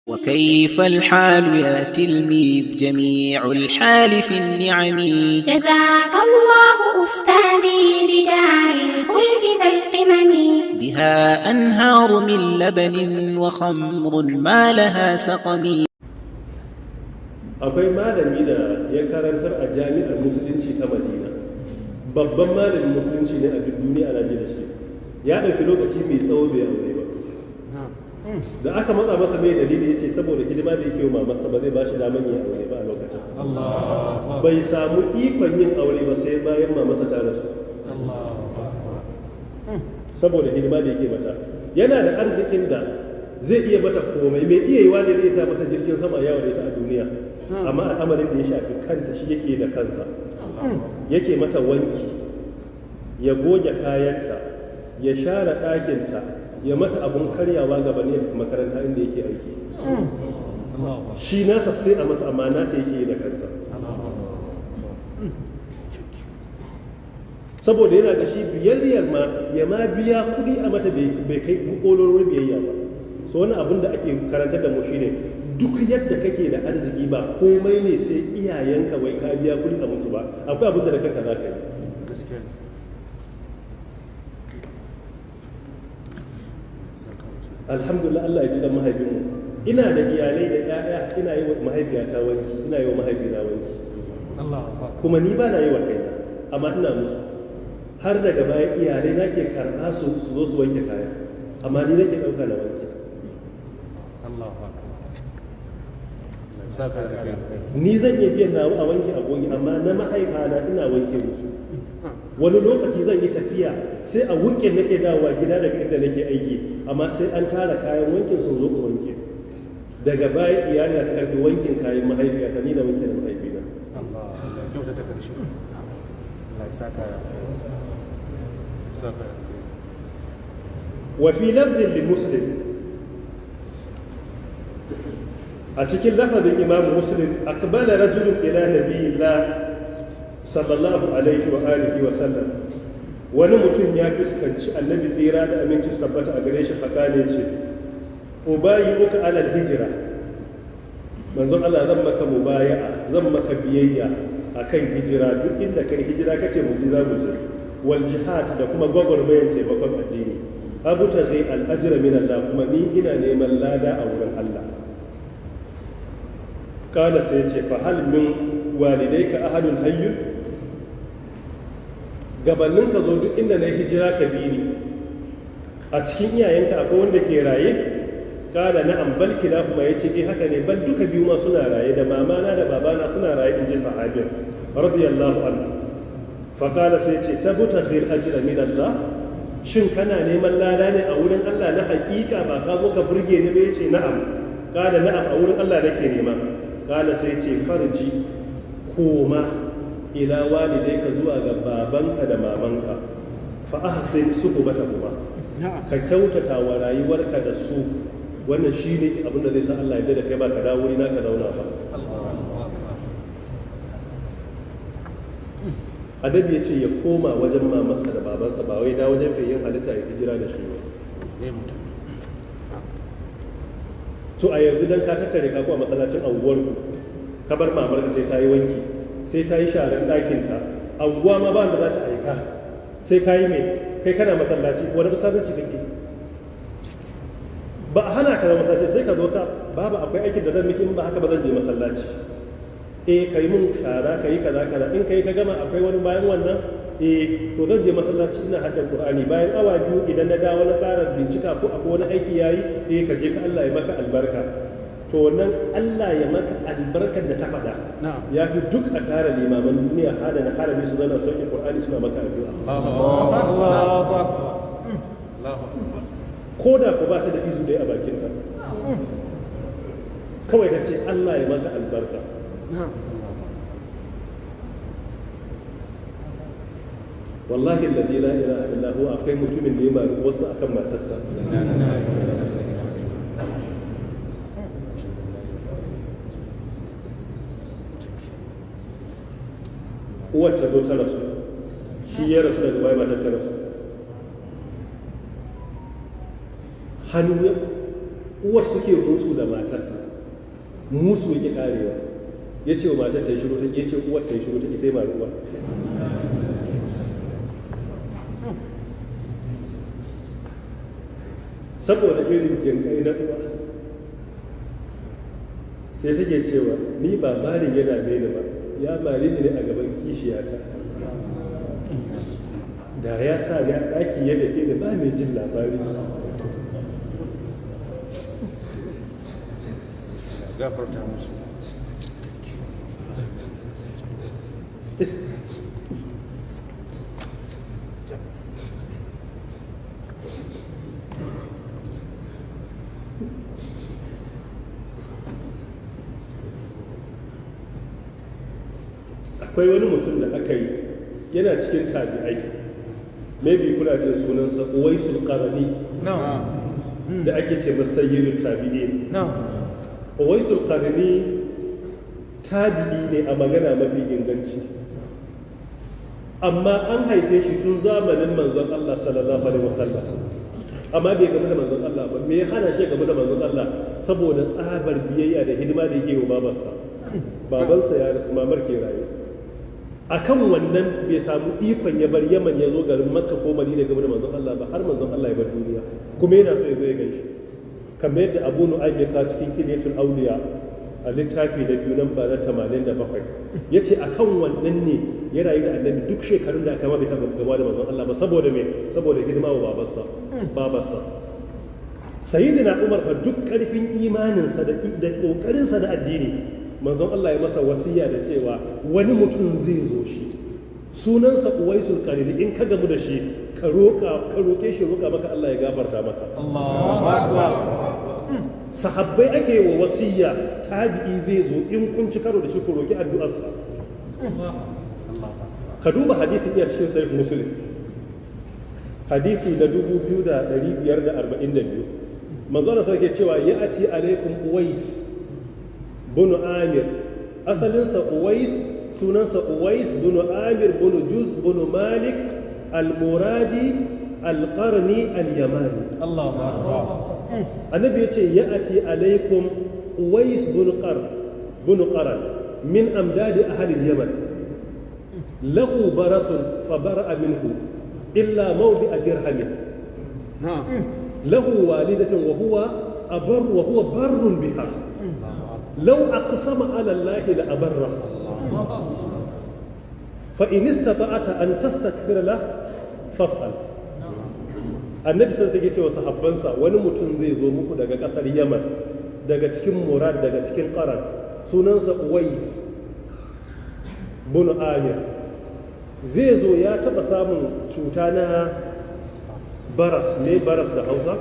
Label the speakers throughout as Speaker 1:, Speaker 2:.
Speaker 1: وكيف الحال يا تلميذ جميع الحال في النعم.
Speaker 2: جزاك الله أستاذي بدار الخلد ذا القمم.
Speaker 1: بها أنهار من لبن وخمر ما لها سقم.
Speaker 3: akwai malami da ya karantar a jami'ar musulunci ta Madina, babban malamin musulunci ne a duk duniya ana ji da shi. Ya ɗauki lokaci mai tsawo bai aure ba. Da aka matsa masa mai dalili ya ce saboda hidima da yake yi mamarsa ba zai ba shi daman yin aure ba a lokacin. Bai samu ikon yin aure ba sai bayan mamarsa ta rasu. Saboda hidima da yake mata. Yana da arzikin da zai iya mata komai, mai iya yi wanda zai sa mata jirgin sama ya aure ta a duniya. Amma al'amarin da ya shafi kanta shi yake da kansa. Yake mata wanki, ya goge kayanta, ya share ɗakinta, ya mata abun karyawa gabanin da makaranta inda yake aiki. Shi nasa sai a masa amma nata yake da kansa. Saboda yana da shi biyayyar ma ya ma biya kuɗi a mata bai kai ƙololuwar biyayya ba. So wani abin da ake karantar da mu shine duk yadda kake da arziki ba komai ne sai iyayenka wai ka biya kuɗi a musu ba, akwai abin da kanka za ka yi. Alhamdulillah, Allah ya ji dan mahaifinmu. Ina da iyalai da 'ya'ya, ina yi wa mahaifiyata wanki, ina yi wa mahaifina wanki. Kuma ni ba na yi wa kaina, amma ina musu. Har daga baya iyalai na ke karɓa su zo su wanke kaya, amma ni nake ɗauka na wanke. Ni zan iya biyan nawa a wanke agogi, amma na mahaifana ina wanke musu. Wani lokaci zan yi tafiya sai a wukin nake dawowa gida daga inda nake aiki, amma sai an tara kayan wankin sun zo wanke. Daga baya iyali ta karbi wankin kayan mahaifiyata, ni na wanke da mahaifina. Wa fi lafzin li Muslim, a cikin lafazin Imam Muslim, akbala rajulun ila nabiyillah sallallahu alaihi wa alihi wa sallam, wani mutum ya fuskanci annabi tsira da aminci su tabbata a gare shi, fakale ce ubayi uka alal hijira, manzon Allah zan maka mubaya'a, zan maka biyayya akan hijira, duk inda kai hijira kace mu ji za mu je, wal jihad da kuma gwagwarmayar taimakon addini, abu ta zai al'ajira min Allah, kuma ni ina neman lada a wurin Allah. Kala sai ce fa hal min walidayka ahadun hayyun, gabanin ka zo duk inda na hijira ka bi ni, a cikin iyayenka akwai wanda ke raye? Kala na'am, bal kila kuma yace haka ne, bal duka biyu ma suna raye, da mamana da babana suna raye, in ji sahabin radiyallahu anhu. Fa kala sai ce tabtaghil ajra min Allah, shin kana neman lada ne a wurin Allah na hakika, ba ka zo ka burge ni ba? Yace na'am. Kala na'am, a wurin Allah nake nema. Kala sai ce farji, koma ila walidayka zuwa ga babanka da mamanka, fa ahsin suhbatahuma, ka kyautata wa rayuwarka da su. Wannan shine abin da zai sa Allah ya da kai, ba ka dawo wuri na ka zauna ba. Adabi ya ce ya koma wajen mamarsa da babansa, ba wai da wajen yin halitta ya hijira da shi ba. To a yanzu dan ka tattare ka a masallacin anguwarku, ka bar mamarka sai ta yi wanki, sai ta yi sharar ɗakinta, anguwa ma ba da za ta aika, sai ka yi mai kai kana masallaci, wani masallaci kake? Ba a hana ka zama masallaci, sai ka zo ka babu akwai aikin da zan miki, in ba haka ba zan je masallaci. Ka yi mun shara, ka yi kaza kaza, in ka yi ka gama akwai wani bayan wannan, to zan je masallaci ina haddan Qur'ani, bayan awa biyu idan na dawo na ƙara bincika ko akwai wani aiki yayi, ka je ka Allah ya maka albarka. To wannan Allah ya maka albarkar da ta faɗa ya fi duk a tara limaman duniya hada na harami su zana sauke Qur'ani suna maka addu'a. Ko da ku ba ta da izu dai a bakinta, kawai ka ce Allah ya maka albarka. Wallahi alladhi la ilaha illa huwa, akwai mutumin da ya mari wasu akan matarsa. Uwar ta zo ta rasu, shi ya rasu daga baya matar ta rasu. Hannu uwar suke musu da matarsa, musu yake karewa, ya ce wa matar ta yi shiru ta ya ce uwar ta yi shiru ta sai ma ruwa. Saboda irin jinkai na uwa sai take cewa ni ba marin yana mene ba, ya mari ne a gaban kishiyata, da ya sa ni a ɗaki ya dake ni ba mai jin labari.
Speaker 4: gafarta musu.
Speaker 3: Akwai wani mutum da aka yi yana cikin tabi'ai, maybe kuna jin sunansa Uwaisul Qarni da ake ce masa sayyidul tabi'in. Uwaisul Qarni tabi'i ne a magana mafi inganci, amma an haife shi tun zamanin manzon Allah sallallahu alaihi wasallam, amma bai game da manzon Allah ba. Me ya hana shi game da manzon Allah? Saboda tsabar biyayya da hidima da yake wa babarsa. Babansa ya rasu, mamar ke raye. Akan wannan bai samu ikon ya bar Yaman ya zo garin Makka ko Madina game da manzon Allah ba, har manzon Allah ya bar duniya, kuma yana so ya zo ya ganshi. Kamar yadda Abu Nu'aym ya kawo cikin Hilyatul Awliya a littafi da biyu nan ba na 87, ya ce a kan wannan ne ya rayu da annabi duk shekarun da aka ma bai taɓa gaba da manzon Allah ba. Saboda me? Saboda hidima wa babarsa. Sayyidina Umar fa duk ƙarfin imaninsa da ƙoƙarinsa na addini, manzon Allah ya masa wasiya da cewa wani mutum zai zo shi, sunansa Uwaisul Qarni, in ka gamu da shi ka roƙe shi roƙa maka Allah ya gafarta maka. Allahu Akbar. Sahabbai ake wa wasiya, tabi'i zai zo in kun ci karo da shi ku roƙi addu'arsa. Ka duba hadisi iya cikin sahih Muslim, hadisi na 2542, manzo Allah sai ke cewa ya'ati alaikum Uwais bin Amir, asalinsa Uwais, sunansa Uwais bin Amir bin Juz bin Malik al-Muradi al-Qarni al-Yamani. Allahu Akbar. Annabi ya ce ya'ati alaikum Uwais bin Qaran min amdadi ahli al-Yaman, lahu barasun fa bara'a minhu illa mawdi'a dirhamin, lahu walidatun wa huwa barrun biha, law aqsama ala Allah la abarra, fa in istata'ata an tastakbira lah faf'al. Annabi sun sake cewa sahabbansa wani mutum zai zo muku daga kasar Yaman, daga cikin Murad, daga cikin Qaran, sunansa Uwais bin Amir. Zai zo ya taba samun cuta na baras, ne baras da Hausa?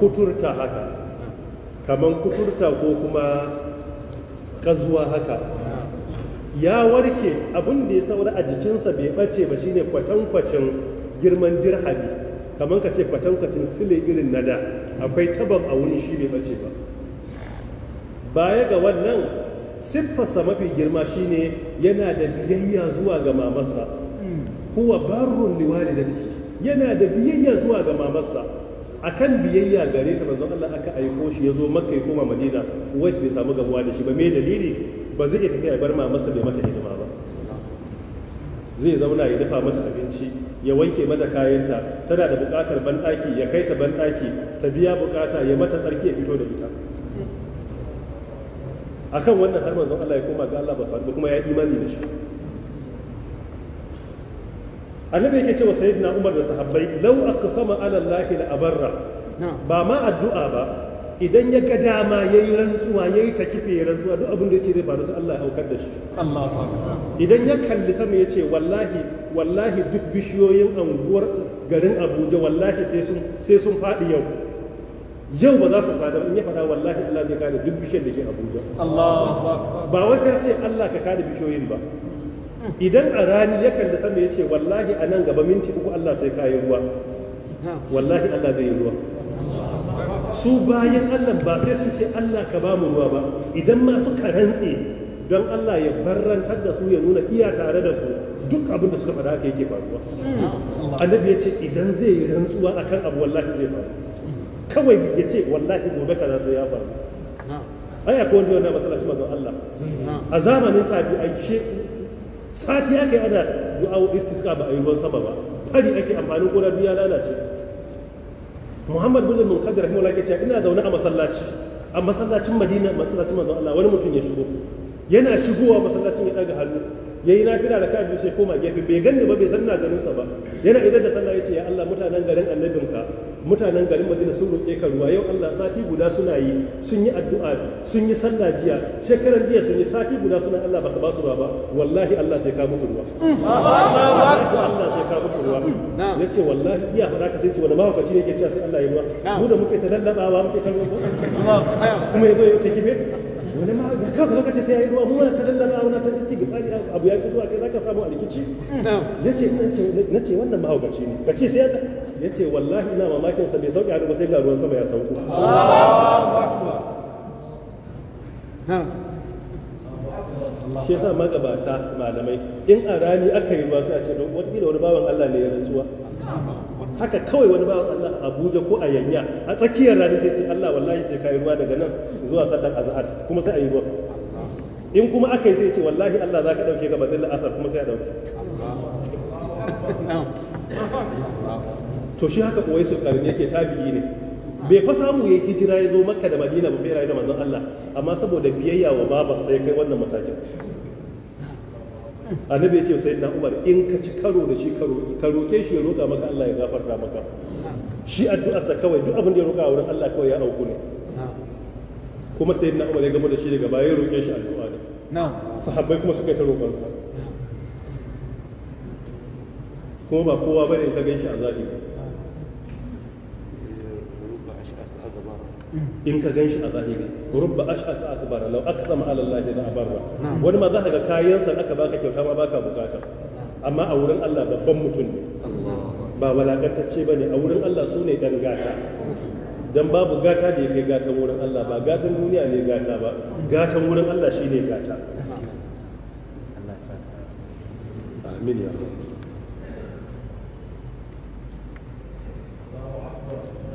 Speaker 3: Kuturta haka, kaman kuturta ko kuma kazuwa haka. Ya warke, abin da ya saura a jikinsa bai bace ba shine kwatankwacin girman dirhami, kamar ka ce kwatankwacin sile irin na da, akwai taban a wurin shi bai bace ba. Baya ga wannan, siffarsa mafi girma shine yana da biyayya zuwa ga mamarsa, huwa barrun liwalidatihi, yana da biyayya zuwa ga mamarsa. Akan biyayya gare ta manzon Allah aka aiko shi ya zo Makka ya koma Madina, Uwais bai samu gamuwa da shi ba. Me dalili? Ba zai iya tafiya ya bar mamarsa bai mata hidima ba. Zai zauna ya dafa mata abinci, ya wanke mata kayanta, tana da buƙatar banɗaki ya kai ta banɗaki, ta biya buƙata ya mata tsarki ya fito da ita. Akan wannan har manzon Allah ya koma ga Allah ba sa kuma ya imani da shi. Annabi yake cewa sayyidina Umar da sahabbai, law aqsama ala Allah la abarra, ba ma addu'a ba, idan ya ga dama yayi rantsuwa, yayi takife rantsuwa, duk abin da yace zai faru sai Allah ya aukar da shi. Allahu akbar. Idan ya kalli sama yace wallahi duk bishiyoyin anguwar garin Abuja wallahi sai sun faɗi yau ba za su fada, in ya fada wallahi Allah zai kare duk bishiyar da ke Abuja. Allahu akbar. Ba wai sai ya ce Allah ka kare bishiyoyin ba. Idan a rani ya kalli sama ya ce wallahi a nan gaba minti 3 Allah sai kayi ruwa, wallahi Allah zai yi ruwa. Su bayan Allah ba sai sun ce Allah ka ba mu ruwa ba, idan ma suka rantse don Allah ya barrantar da su, ya nuna iya tare da su, duk abin da suka faɗa haka yake faruwa. Annabi ya ce idan zai yi rantsuwa akan abu wallahi zai faru. kawai ya ce wallahi gobe kaza sai ya faru. Ai akwai wanda yana masallacin manzon Allah a zamanin tabi'ai sati aka yi ana du'a istisqa ba a yi ruwan sama ba, fari ake amfanin gona biya lalace. Muhammad bin Munkadir rahimahullah yake cewa ina zaune a masallacin Madina, masallacin manzon Allah, wani mutum ya shigo, yana shigowa masallacin ya daga hannu yayi nafila da kai sai koma gefe, bai ganni ba, bai san ina ganin sa ba. Yana idan da sallah yace ya Allah, mutanen garin annabinka, mutanen garin Madina sun roƙe ka ruwa, yau Allah sati guda suna yi, sun yi addu'a, sun yi sallah jiya, shekaran jiya sun yi, sati guda suna, Allah baka ba su ruwa ba, wallahi Allah sai ka musu ruwa. Allah sai ka musu ruwa. Yace wallahi iya faɗa ka sai ce wani mahaukaci ne ke cewa sai Allah ya ruwa. Mu da muke ta lallabawa muke kallo kuma yazo ya take be wani ma da kaga lokaci sai yayi ruwa, mu wani ta lallaba wani ta istighfari abu ya zuwa kai zaka samu alkici. Nace wannan mahaukaci ne kace sai Allah yace wallahi ina mamakin sa bai sauki hannu ba sai ga ruwan sama ya sauko. Shi yasa magabata malamai in a rani aka yi ruwa sai a ce wata wani bawan Allah ne ya rantsuwa. Haka kawai wani bawan Allah a Abuja ko a Yanya a tsakiyar rani sai ce Allah wallahi sai kai ruwa daga nan zuwa sallar azhar kuma sai a yi ruwa. In kuma aka yi sai ce wallahi Allah za ka dauke gaba da asar kuma sai a dauke. To shi haka kuwai su karni yake tabi'i ne, bai fa samu ya hijira ya zo Makka da Madina ba, bai rayu da manzon Allah, amma saboda biyayya wa baba sai kai wannan matakin. Annabi ya ce sayyidina Umar, in ka ci karo da shi ka roke shi ya roka maka Allah ya gafarta maka. Shi addu'arsa kawai duk abin da ya roka wurin Allah kawai ya auku ne. Kuma sayyidina Umar ya gama da shi daga baya ya roke shi addu'a ne. Sahabbai kuma suka yi ta roƙonsa. Kuma ba kowa bane ka gan shi a zahiri. In ka gan shi a zahiri, rubba ash'asa akbara law aqsama ala Allah la abarra. Wani ma za ka ga kayansa aka baka kyauta ma baka bukata, amma a wurin Allah babban mutum ne, ba walakantacce bane. A wurin Allah su ne dan gata, dan babu gata da ya kai gatan wurin Allah. Ba gatan duniya ne gata ba, gatan wurin Allah shine gata. Amin ya Allah.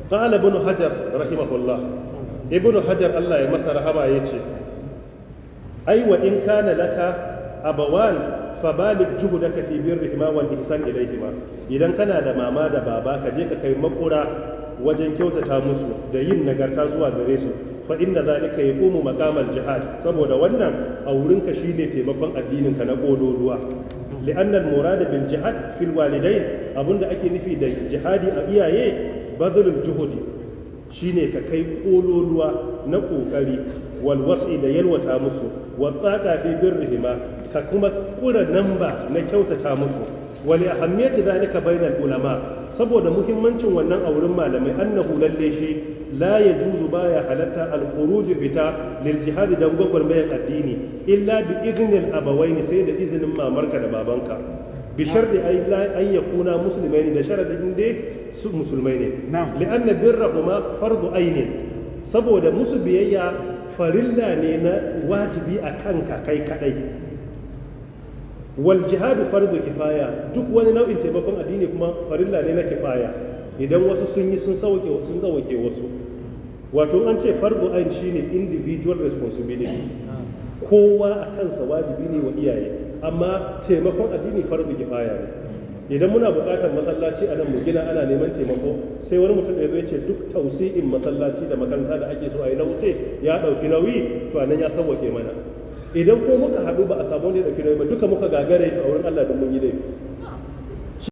Speaker 3: قال ابن حجر رحمه الله، ابن حجر الله يمسى رحمه يتي أي وإن كان لك أبوان فبالغ جهدك في برهما والإحسان إليهما. إذا كان da mama da baba ka je ka kai makura wajen kyautata musu da yin nagarta zuwa gare su, fa inna zalika yaqumu maqamal jihad, saboda wannan a wurinka shine taimakon addinin ka na kololuwa. لأن المراد بالجهاد في الوالدين abunda ake nufi da jihadi a iyaye bazulul juhudi shine ka kai kololuwa na kokari, wal wasi da yalwata musu, wa tsaka fi birrihima ka kuma kura namba na kyautata musu. wali ahammiyati zalika bainal ulama, saboda muhimmancin wannan a wurin malamai, annahu lalle shi la yajuzu baya halatta al khuruj fita lil jihad dan gwagwarmayar addini illa bi idnil abawaini, sai da izinin mamarka da babanka, bi sharɗi an yakuna musulmai da sharadin dai su musulmai ne. li'anna birrahuma fardu ainin, saboda musu biyayya farilla ne na wajibi a kanka kai kadai. wal jihadu fardu kifaya, duk wani nau'in taimakon addini kuma farilla ne na kifaya, idan wasu sun yi sun sauke wasu. Wato an ce fardu ain shine individual responsibility, kowa a kansa wajibi ne wa iyaye, amma taimakon addini fardu kifaya ne. Idan muna buƙatar masallaci a nan mu gina, ana neman taimako, sai wani mutum da ya ce duk tausi'in masallaci da makaranta da ake so a yi na wuce ya ɗauki nauyi, to anan ya sauwake mana. Idan ko muka haɗu ba a samu wanda ya ɗauki nauyi ba, duka muka gagare ta a wurin Allah don mun yi laifi.